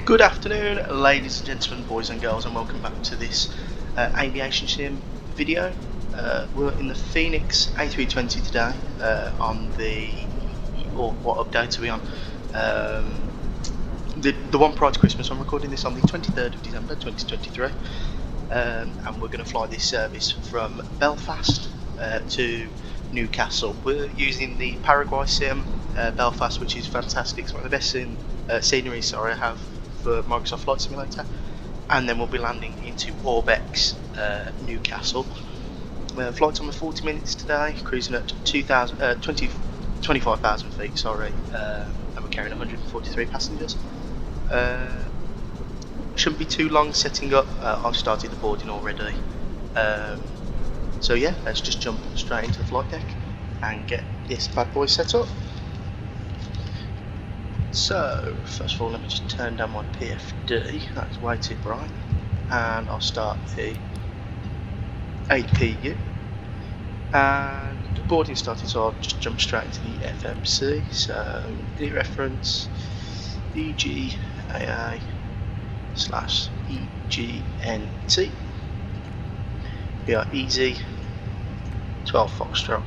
Good afternoon, ladies and gentlemen, boys and girls, and welcome back to this Aviation-SIM video. We're in the FENIX A320 today on what update are we on? The one prior to Christmas. I'm recording this on the 23rd of December 2023, and we're going to fly this service from Belfast to Newcastle. We're using the Paraguay sim Belfast, which is fantastic. It's one of the best scenery I have for Microsoft Flight Simulator, and then we'll be landing into Orbex, Newcastle. Flight time of 40 minutes today, cruising at 25,000 feet, sorry, and we're carrying 143 passengers. Shouldn't be too long setting up. I've started the boarding already. So yeah, let's just jump straight into the flight deck and get this bad boy set up. So, first of all, let me just turn down my PFD, that's way too bright, and I'll start the APU. And boarding started, so I'll just jump straight into the FMC. So, the reference EGAA/EGNT. We are easy, 12 Foxtrot.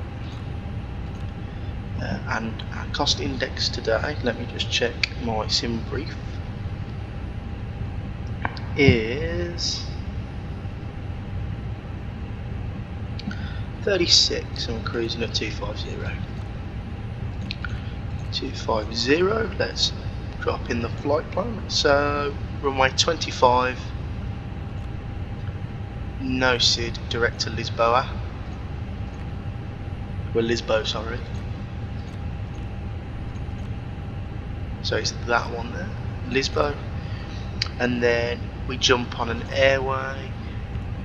And our cost index today, let me just check my sim brief, is 36, and we're cruising at 250. 250, let's drop in the flight plan. So runway 25, no SID, direct to Lisboa. Lisbo, sorry. So it's that one there, Lisbo, and then we jump on an airway.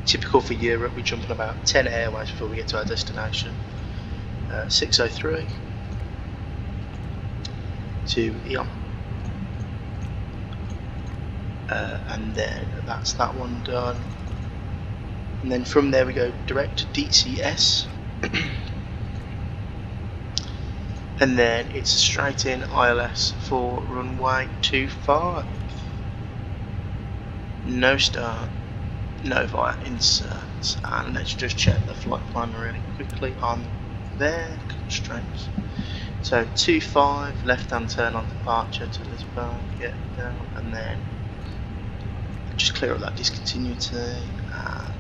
Typical for Europe, we jump on about 10 airways before we get to our destination. 603 to Eon, and then that's that one done. And then from there we go direct to DCS. And then it's straight in ILS for runway 25. No start, no via inserts, and let's just check the flight plan really quickly on there, constraints. So 25, left hand turn on departure to Lisbon, get down, and then just clear up that discontinuity, and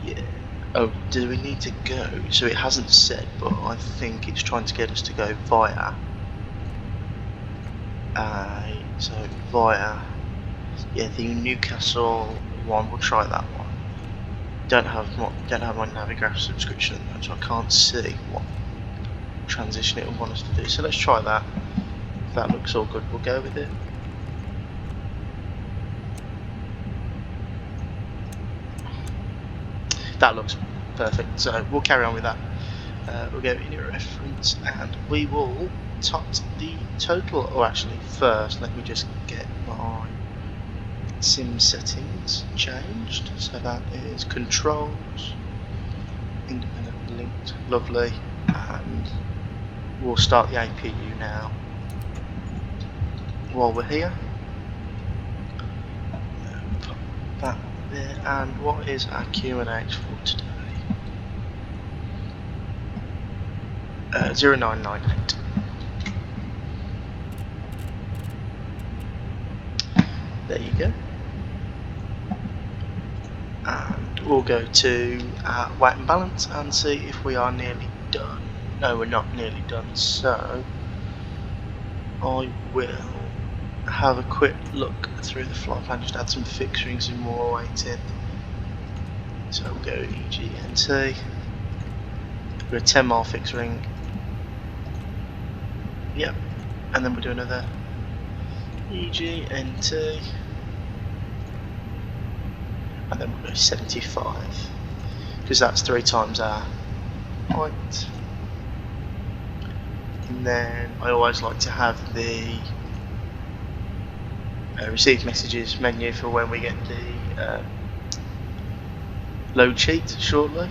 yeah. Oh, do we need to go? So it hasn't said, but I think it's trying to get us to go via. Yeah, the Newcastle one. We'll try that one. Don't have my Navigraph subscription, so I can't see what transition it will want us to do. So let's try that. If that looks all good, we'll go with it. That looks perfect, so we'll carry on with that. We'll go in your reference and we will tot the total. Or actually, first let me just get my sim settings changed. So that is controls, independent linked, lovely, and we'll start the APU now while we're here. Pop that there. And what is our Q&H for today? 0998. There you go. And we'll go to weight and balance and see if we are nearly done. No, we're not nearly done, so I will have a quick look through the flight plan, just add some fixings and more waiting. So we'll go EGNT. We're a 10-mile fixed ring. Yep, and then we'll do another EGNT, and then we'll go 75 because that's 3 times our height. And then I always like to have the receive messages menu for when we get the load sheet shortly.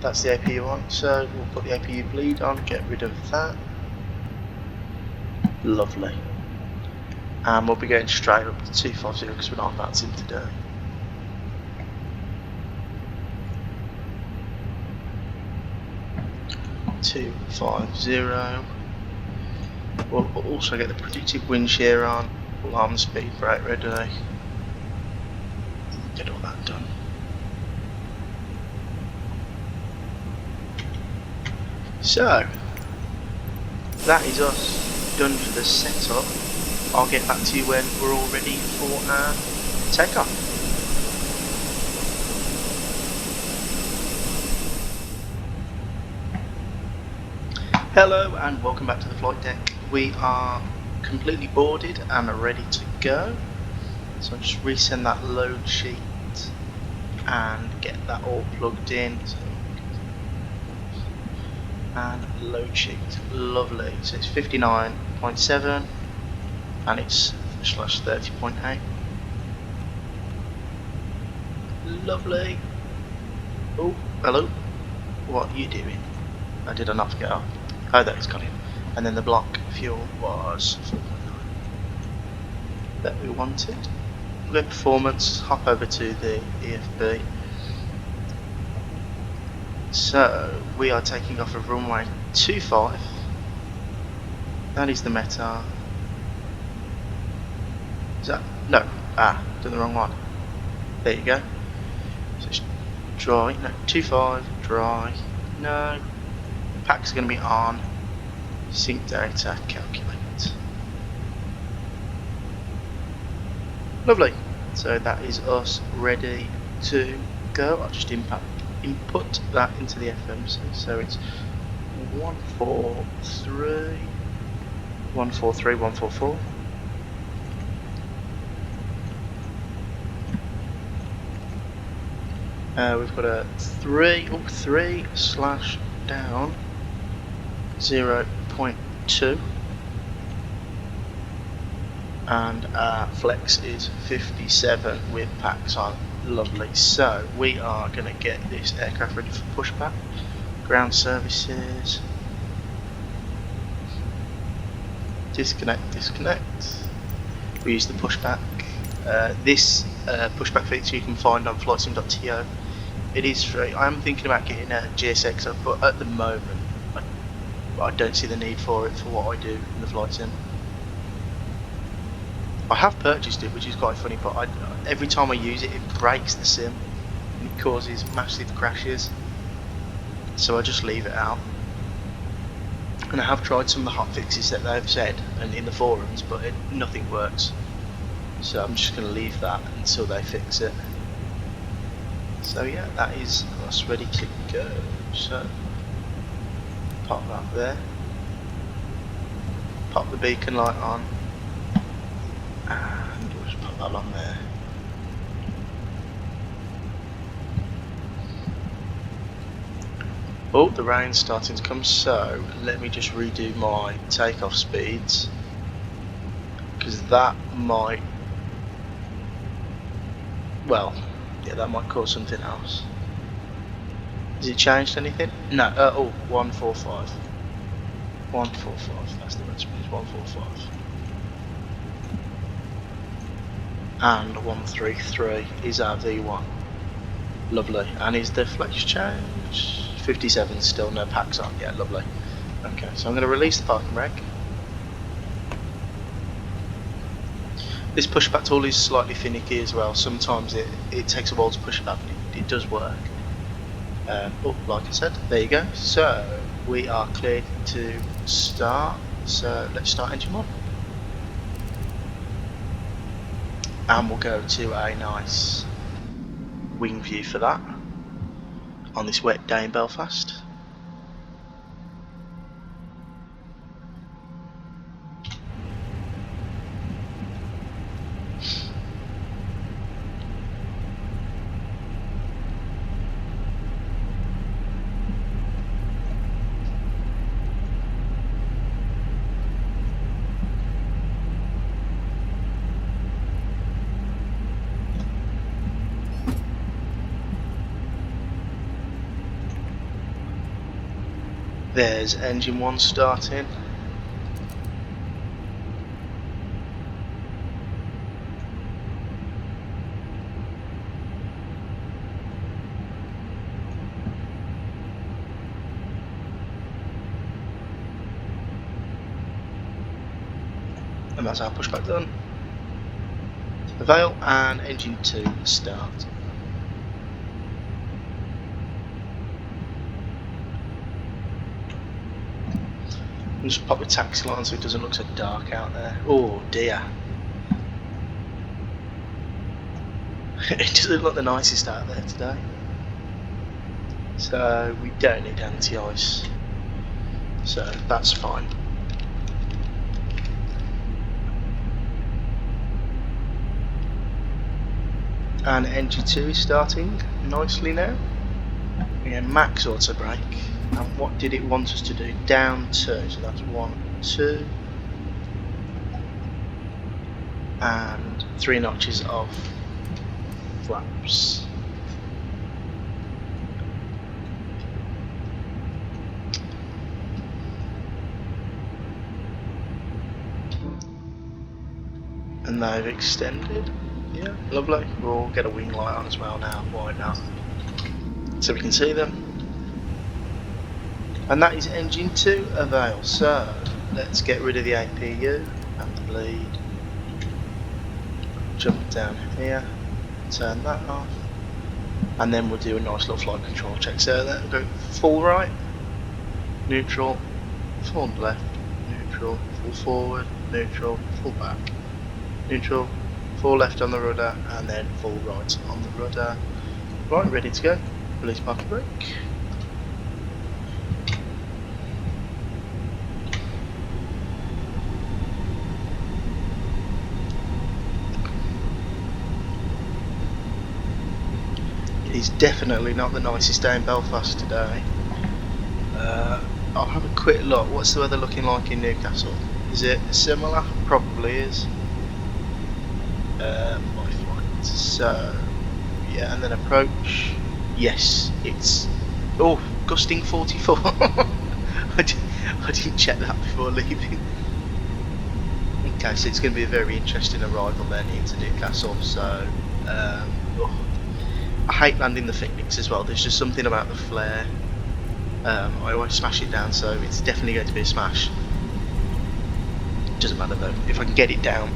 that's the APU on, so we'll put the APU bleed on, get rid of that. Lovely. And we'll be going straight up to 250 because we're not on that sim today. We'll also get the predicted wind shear on, alarm speed brake ready. Get all that done. So that is us done for the setup. I'll get back to you when we're all ready for our takeoff. Hello and welcome back to the flight deck. We are completely boarded and are ready to go. So I'll just resend that load sheet and get that all plugged in. And load sheet, lovely. So it's 59.7 and it's /30.8. Lovely. Oh, hello. What are you doing? Did I not get up? Oh, there it's gone in. And then the block fuel was 4.9 that we wanted. We'll go performance, hop over to the EFB. So we are taking off of runway 25. That is the METAR. Is that? No. Done the wrong one. There you go. So it's dry. No, 25, dry. No. Pack's going to be on. Sync data, calculate. Lovely. So that is us ready to go. I'll just input that into the FM. So it's 143, 143, 144. We've got a 3/down 0.2 and our flex is 57 with packs on. Lovely. So we are going to get this aircraft ready for pushback. Ground services. Disconnect. We use the pushback. This pushback feature you can find on flightsim.to. It is free. I am thinking about getting a GSX up, but at the moment I don't see the need for it for what I do in the flight sim. I have purchased it, which is quite funny, but every time I use it, it breaks the sim and it causes massive crashes. So I just leave it out. And I have tried some of the hot fixes that they've said and in the forums, but nothing works. So I'm just going to leave that until they fix it. So yeah, that is us ready to go. So pop that there, pop the beacon light on, and we'll just pop that on there. Oh, the rain's starting to come, so let me just redo my takeoff speeds, because that might, well, yeah, that might cause something else. Has it changed anything? No, 145. 145, that's the red speed, 145. And 133 is our V1. Lovely. And is the flex change? 57 still, no packs on. Yeah, lovely. Okay, so I'm going to release the parking brake. This pushback tool is slightly finicky as well. Sometimes it takes a while to push it up, but it does work. Like I said, there you go. So we are cleared to start. So let's start engine 1. And we'll go to a nice wing view for that on this wet day in Belfast. There's engine 1 starting. And that's our pushback done. Veil and engine 2 start. I'll just pop the taxi line so it doesn't look so dark out there. Oh dear. It doesn't look the nicest out there today. So we don't need anti-ice. So that's fine. And engine 2 is starting nicely now. Again, max auto brake. And what did it want us to do? Down 2, so that's 1, 2, and 3 notches of flaps. And they've extended. Yeah, lovely. We'll get a wing light on as well now. Why not? So we can see them. And that is engine 2 avail. So let's get rid of the APU and the bleed. Jump down here, turn that off, and then we'll do a nice little flight control check. So then go full right, neutral, full left, neutral, full forward, neutral, full back, neutral, full left on the rudder, and then full right on the rudder. Right, ready to go. Release parking brake. It's definitely not the nicest day in Belfast today. I'll have a quick look. What's the weather looking like in Newcastle? Is it similar? Probably is. My flight. So yeah, and then approach. Yes, it's gusting 44. I didn't check that before leaving. Okay, so it's going to be a very interesting arrival then into Newcastle. So I hate landing the FENIX as well. There's just something about the flare. I always smash it down, so it's definitely going to be a smash. Doesn't matter though, if I can get it down.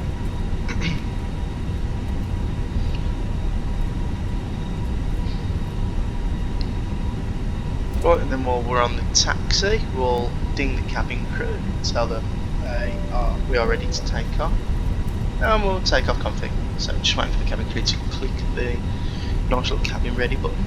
Right, and then while we're on the taxi, we'll ding the cabin crew, tell them we are ready to take off, and we'll take off config. So just waiting for the cabin crew to click the nice little cabin ready button.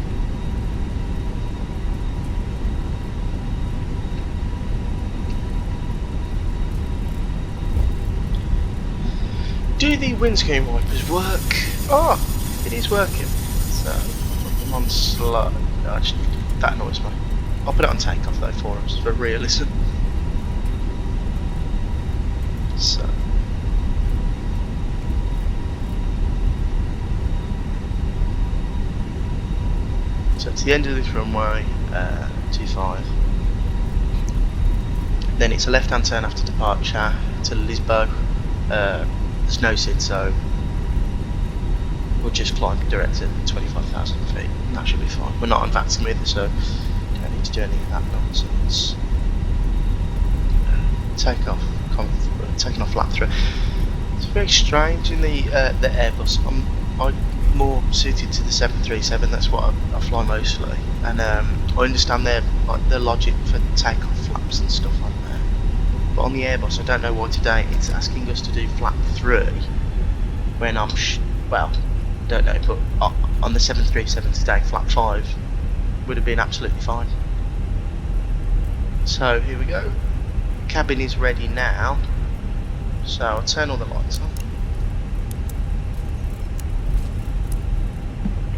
Do the windscreen wipers work? Oh, it is working. So put them on slow. No, that annoys me. I'll put it on takeoff though for us for realism. So it's the end of this runway, 25. Then it's a left-hand turn after departure to Lisbon. There's no SID, so we'll just climb direct to 25,000 feet. That should be fine. We're not on vaccine either, so don't need to do any of that nonsense. Taking off flat through. It's very strange in the Airbus. I'm more suited to the 737. That's what I fly mostly, and I understand their logic for takeoff flaps and stuff like that. But on the Airbus, I don't know why today it's asking us to do flap 3 when I'm don't know, but on the 737 today, flap 5 would have been absolutely fine. So here we go. Cabin is ready now. So I'll turn all the lights on.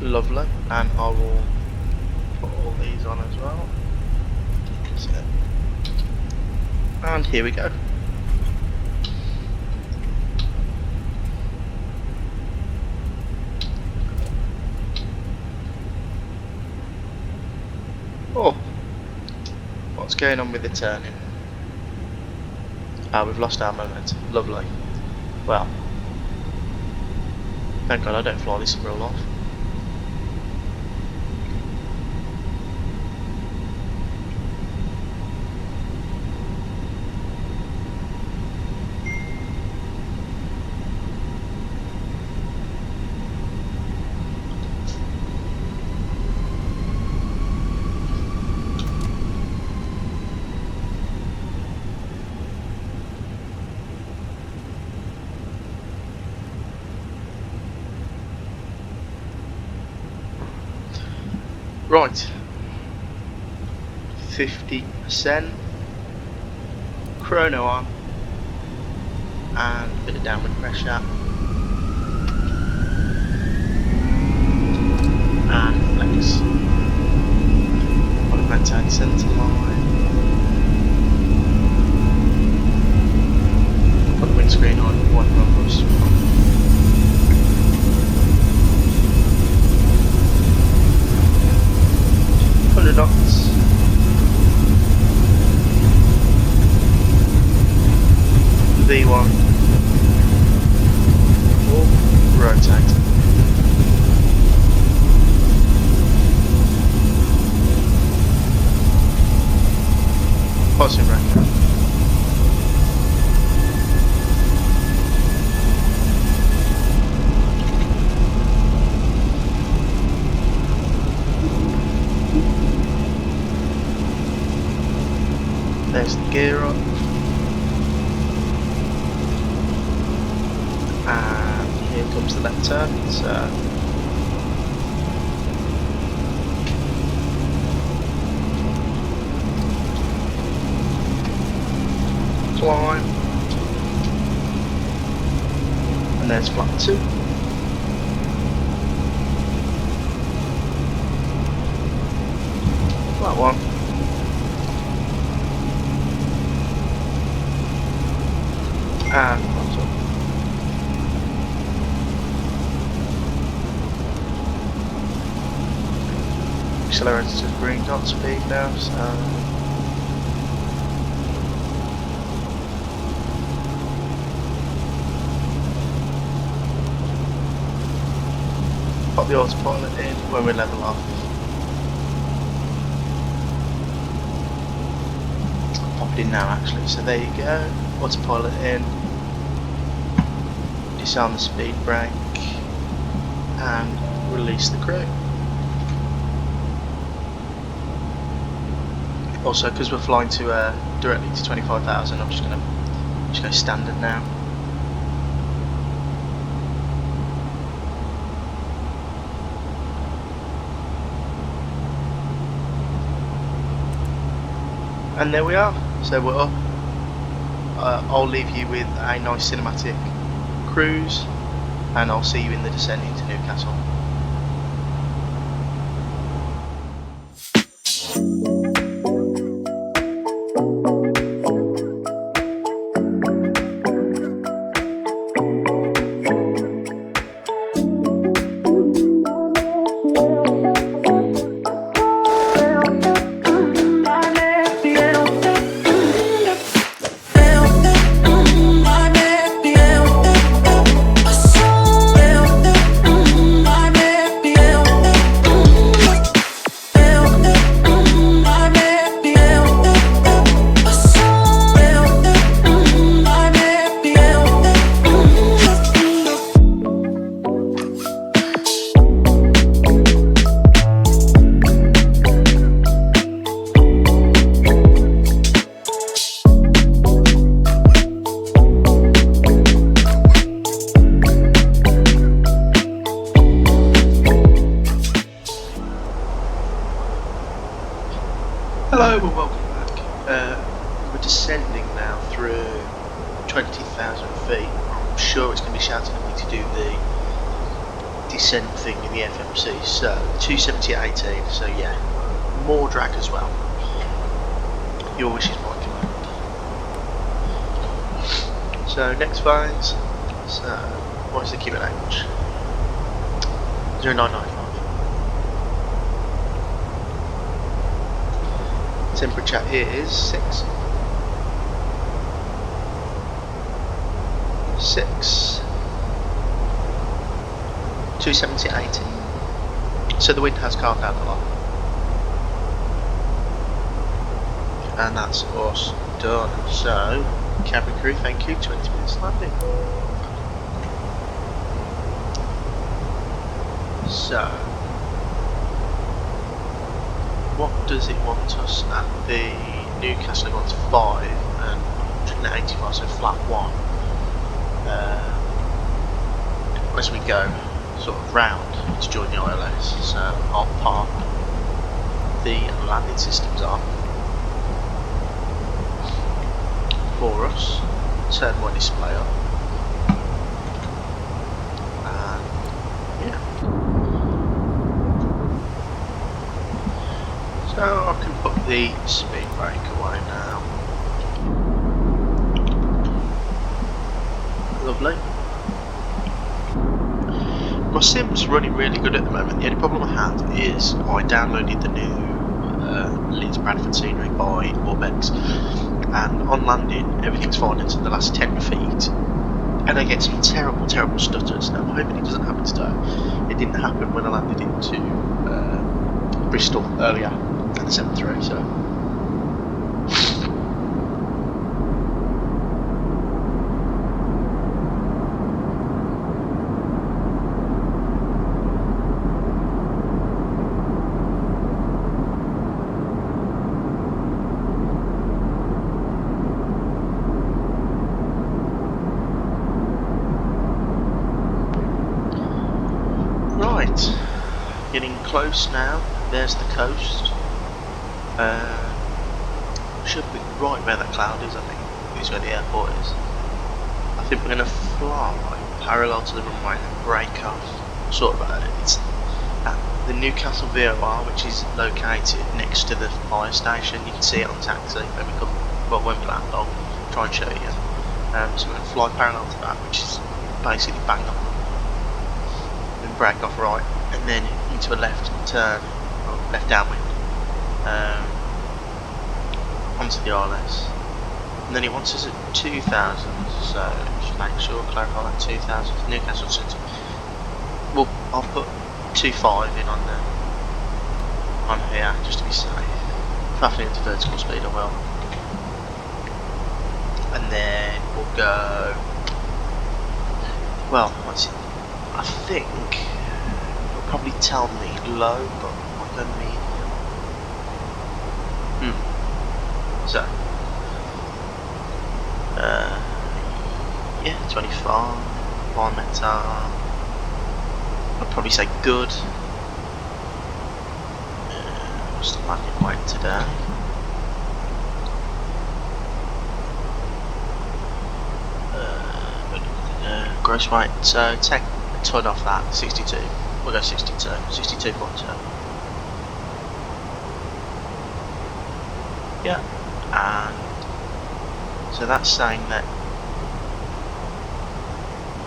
Lovely, and I will put all these on as well. So, and here we go. Oh, What's going on with the turning? Ah, we've lost our momentum. Lovely. Well, thank God I don't fly this in real life. Right, 50%, chrono on, and a bit of downward pressure, and flex. Want to maintain centre line, put the windscreen on, one numbers. 100 knots. V1. Or rotate. Positive record. There's the gear up, and here comes the left turn. So climb, and there's flat 2. Flat 1. And throttle. Accelerator to green dot speed now, so pop the autopilot in when we level off. Pop it in now actually, so there you go, autopilot in. Disarm the speed brake and release the crew. Also, because we're flying to directly to 25,000, I'm just going to go standard now. And there we are. So we're up. I'll leave you with a nice cinematic cruise, and I'll see you in the descent into Newcastle. Hello and welcome back. We're descending now through 20,000 feet. I'm sure it's going to be shouting at me to do the descent thing in the FMC. So 270 at 18, so yeah, more drag as well. Your wish is my command. So next phase, so what is the QNH? 0995. Temperature is 6. 270-80. So the wind has calmed down a lot. And that's us done. So, cabin crew, thank you. 20 minutes landing. So, what does it want us at the Newcastle? It wants 5 and 185, so flat 1. As we go sort of round to join the ILS, so I'll park the landing systems on for us, turn my display on, and yeah, so I can put the speed brake away now. Lovely. My sim's running really good at the moment. The only problem I have is I downloaded the new Leeds Bradford scenery by Pushback, and on landing everything's fine until the last 10 feet, and I get some terrible stutters. Now I'm hoping it doesn't happen today. It didn't happen when I landed into Bristol earlier in the 7-3, so getting close now. There's the coast. Should be right where that cloud is, I think. Is where the airport is. I think we're going to fly parallel to the runway and break off. Sort of it's at the Newcastle VOR, which is located next to the fire station. You can see it on taxi when we come. Well, when we land, I'll try and show you. So we're going to fly parallel to that, which is basically bang on. Then break off right, and then into a left turn, or left downwind, onto the ILS. And then it wants us at 2000, so just make sure, clarify that 2000, Newcastle City. Well, I'll put 25 in on there, on here, just to be safe. If I have to get to vertical speed, I will. And then we'll go, well, what's it? I think it'll probably tell me low, but I'll go medium. So, yeah, 25, bimetal. I'd probably say good. What's the landing weight today? Gross weight, so take a ton off that, 62. We'll go 62, 62.2. Yeah, and so that's saying that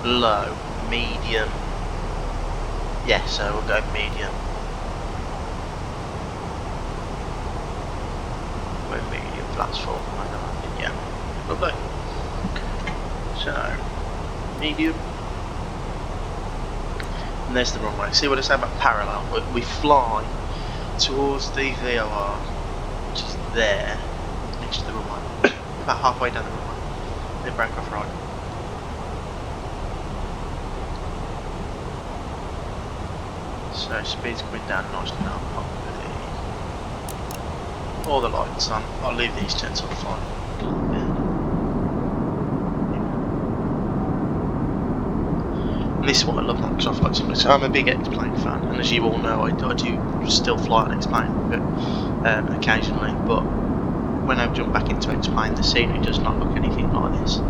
low, medium, yeah, so we'll go medium. We're medium, flats full, yeah, lovely. So, medium. And there's the runway. See what I say about parallel? We fly towards the VOR, which is there, next to the runway, about halfway down the runway. Then break off right. So speed's coming down nicely now. All the lights on. I'll leave these turned till the final. This is what I love about because I fly simulators. So I'm a big X-plane fan, and as you all know, I do still fly an X-plane occasionally. But when I jump back into X-plane, the scenery does not look anything like this.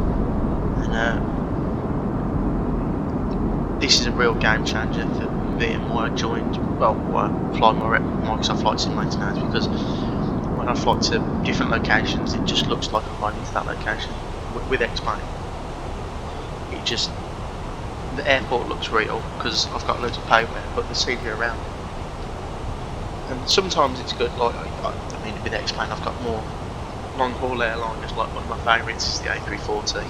And this is a real game changer for me and why I joined. Well, why I fly my Microsoft Flight Simulator now is because when I fly to different locations, it just looks like I'm flying into that location with X-plane. It just the airport looks real because I've got loads of pavement, but the scenery around And sometimes it's good, like, I mean, with X-Plane I've got more long-haul airliners, like one of my favourites is the A320.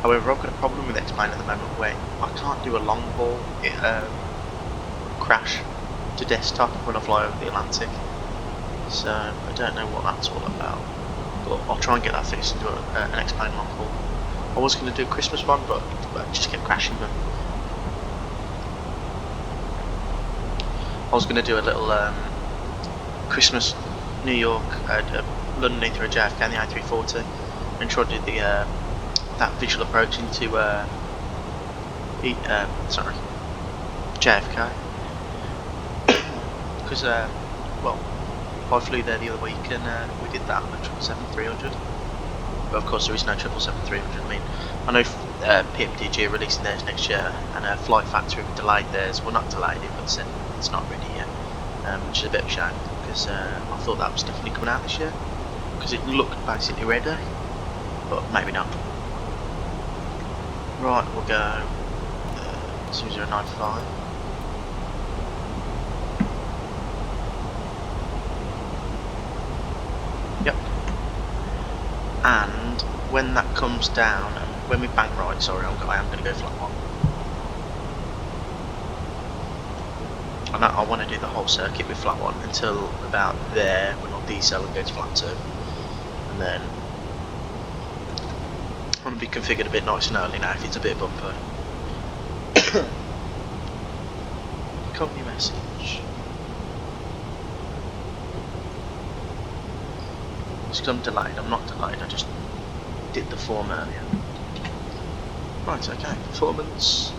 However, I've got a problem with X-Plane at the moment where I can't do a long-haul crash to desktop when I fly over the Atlantic. So I don't know what that's all about, but I'll try and get that fixed and do an X-Plane long-haul. I was going to do a Christmas one, but it just kept crashing them. I was going to do a little Christmas New York, London Heathrow JFK and the A340, and try to do the that visual approach into JFK, because well, I flew there the other week and we did that on the 777-300. But of course there is no 777-300. I mean, I know PMDG are releasing theirs next year, and Flight Factory have delayed theirs. Well, not delayed it, but said it's not ready yet, which is a bit of a shame, because I thought that was definitely coming out this year, because it looked basically ready, but maybe not. Right, we'll go 2095. Yep. And when that comes down, when we bank right, sorry, I am going to go flat one. I want to do the whole circuit with flat one until about there, when I'll decel and go to flat 2. And then I want to be configured a bit nice and early now if it's a bit bumpy. Company message. Just because I'm delayed, I'm not delayed, I just did the form earlier. Right, okay, performance.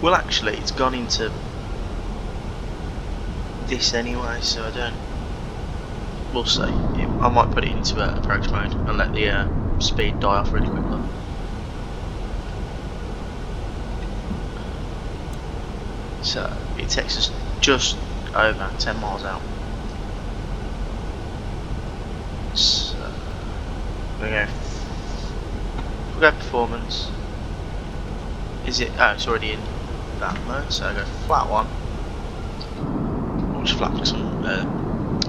Well, actually, it's gone into this anyway, so I don't. We'll see. I might put it into approach mode and let the speed die off really quickly. So it takes us just over 10 miles out. So we'll go performance. Is it? Oh, it's already in that mode. So I go flat one. I'll just flap some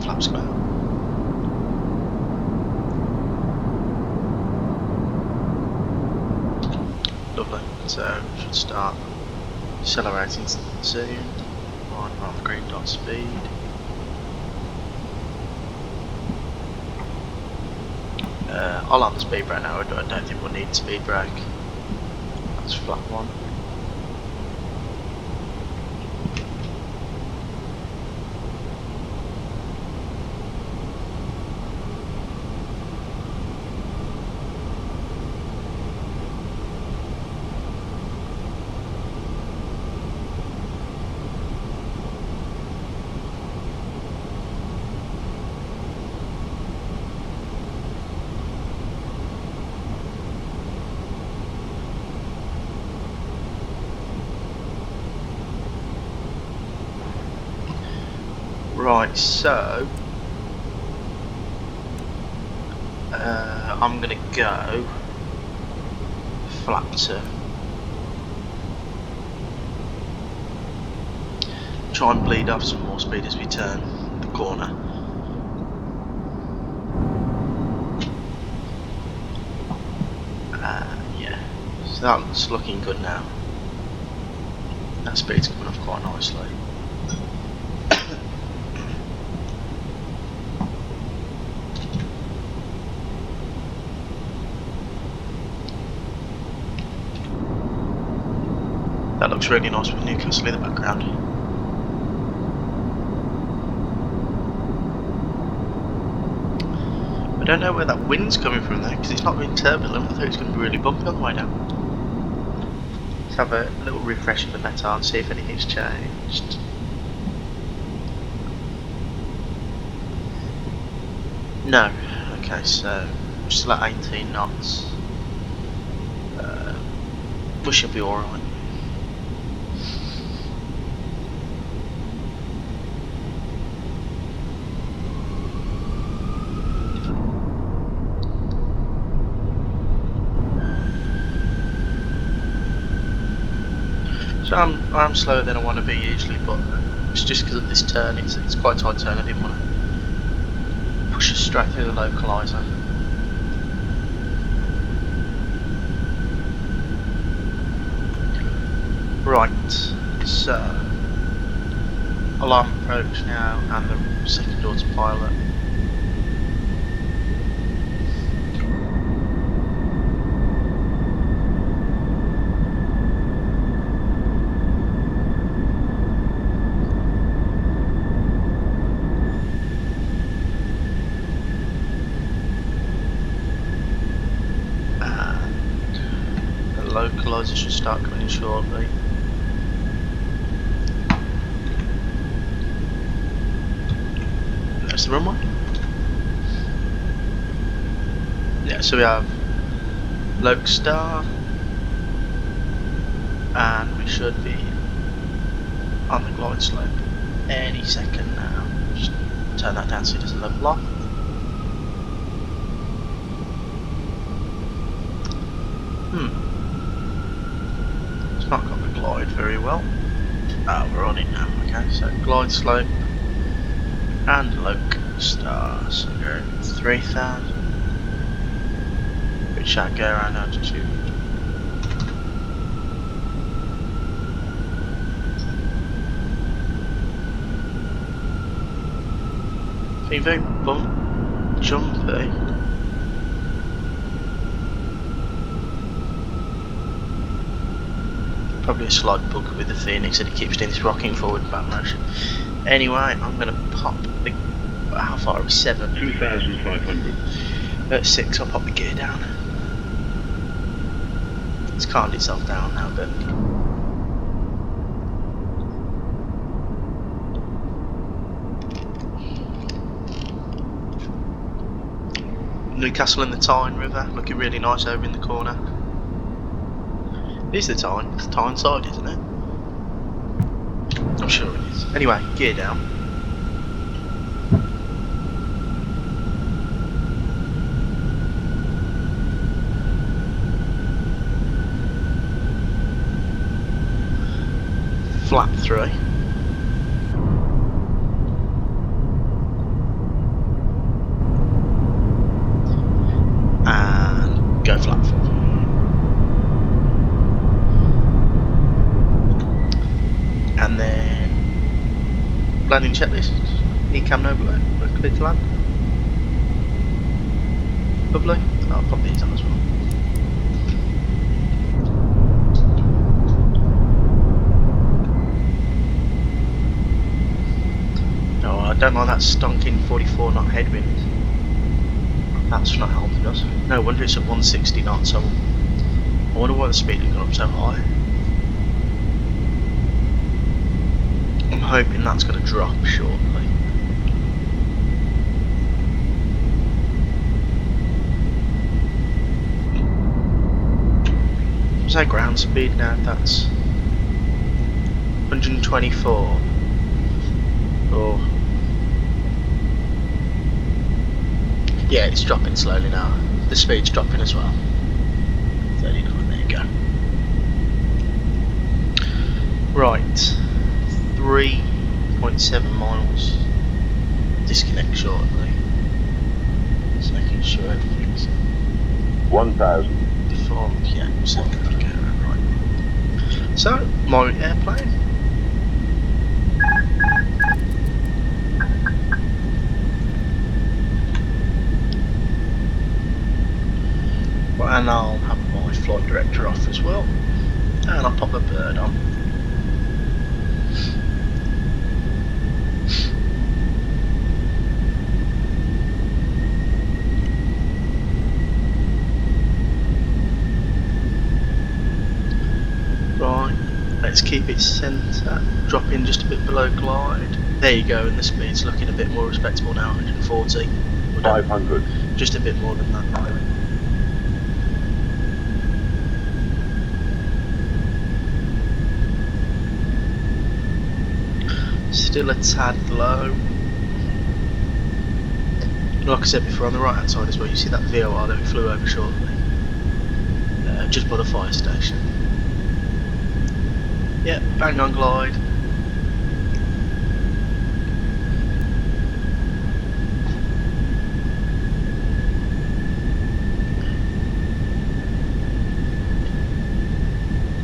flaps go out. Lovely. So should start accelerating soon. 1.5 green dot speed. I'll on the speed brake now. I don't think we'll need speed brake. That's flat one. Right, so I'm gonna go flat 2. Try and bleed off some more speed as we turn the corner. Yeah, so that's looking good now. That speed's coming off quite nicely. That looks really nice with Newcastle in the background. I don't know where that wind's coming from though, because it's not been turbulent. I thought it was going to be really bumpy on the way down. Let's have a little refresh of the meta and see if anything's changed. No. Okay, so we're still at 18 knots. We should be alright. So I'm slower than I want to be usually, but it's just because of this turn. It's quite a tight turn. I didn't want to push us straight through the localizer. Right, so alarm approach now, and the second autopilot. Localizer should start coming in shortly. There's the runway. Yeah, so we have Loc Star, and we should be on the glide slope any second now. Just turn that down so it doesn't level off. It's not got the glide very well. Ah, we're on it now. Okay, so glide slope and Loc Star. So go 3000. Which shall go around altitude. Being very jumpy. Probably a slight bug with the FENIX that it keeps doing this rocking forward and back motion. Anyway, I'm going to pop the... how far are we? 7? 2,500. At 6, I'll pop the gear down. It's calmed itself down now a bit. Newcastle in the Tyne River, looking really nice over in the corner. It is the Tyne, it's the Tyne side, isn't it? I'm sure it is. Anyway, gear down. Flap 3. And go flap 4. And then landing checklist. Ecam no blue. We're clear to land. Lovely. I'll pop these on as well. Oh, I don't like that stonking 44 knot headwind. That's not helping us. No wonder it's at 160 knots. So I wonder why the speed has gone up so high. I'm hoping that's going to drop shortly. What's our ground speed now? That's 124. Oh. Yeah, it's dropping slowly now. The speed's dropping as well. 39, there you go. Right. 3.7 miles. Disconnect shortly. Just making sure everything's 1,000. performed. Yeah, second. Okay, right. So, my airplane. And I'll have my flight director off as well. And I'll pop a bird on. Right, let's keep it centre, drop in just a bit below glide. There you go, and the speed's looking a bit more respectable now, 140. 500. Just a bit more than that now. Still a tad low. Like I said before, on the right hand side as well, you see that VOR that we flew over shortly. Just by the fire station. Yep, bang on glide.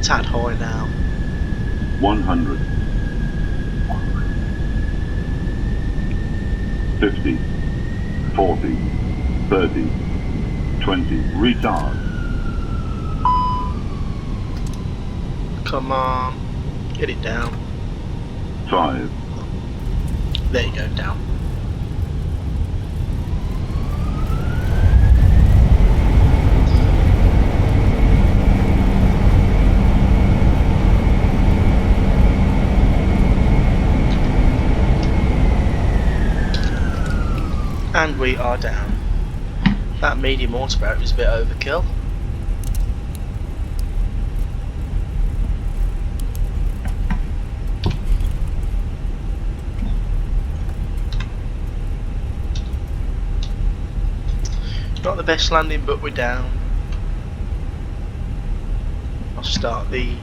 Tad high now. 100. 50. 40. 30. 20. Retard. Come on. Get it down. 5. There you go, down. And we are down. That medium autopilot was a bit overkill. Not the best landing, but we're down. I'll start the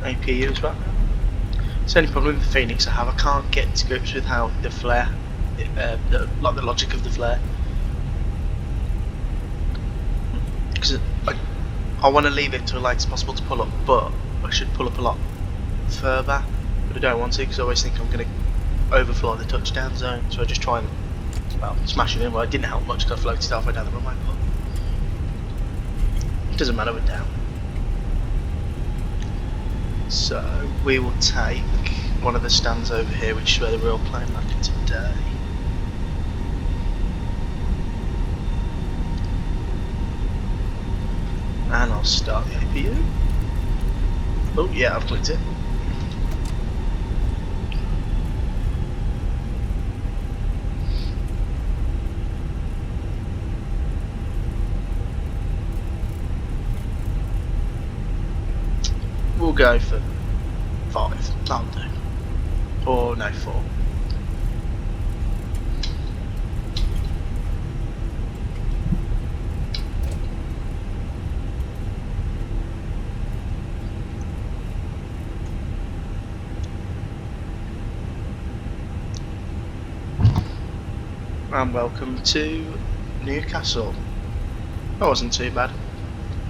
APU as well. It's the only problem with the FENIX I have. I can't get to grips with how the flare, like the logic of the flare, because I want to leave it to late as possible to pull up, but I should pull up a lot further. But I don't want to because I always think I'm going to overfly the touchdown zone. So I just try and smash it in. Well, it didn't help much because I floated halfway down the runway, but it doesn't matter, we're down. So we will take one of the stands over here, which is where the real plane landed today. And I'll start the APU. Oh yeah, I've clicked it. We'll go for 5, that'll do. Or no, 4. And welcome to Newcastle. That wasn't too bad.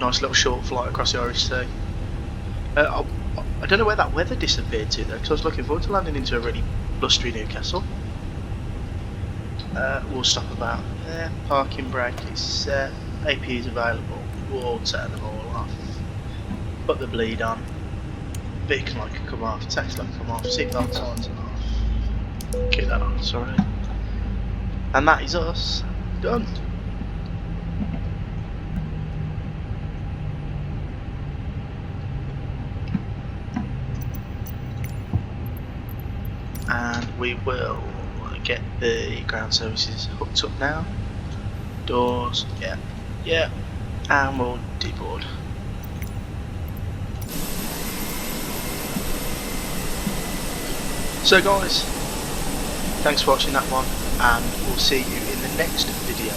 Nice little short flight across the Irish Sea. I don't know where that weather disappeared to though, because I was looking forward to landing into a really blustery Newcastle. We'll stop about there. Parking brake is set. AP is available. We'll turn them all off. Put the bleed on. Beacon light can come off. Text light can come off. Seatbelt signs are off. Keep that on, sorry. And that is us done. And we will get the ground services hooked up now. Doors, yeah, and we'll deboard. So guys, thanks for watching that one, and we'll see you in the next video.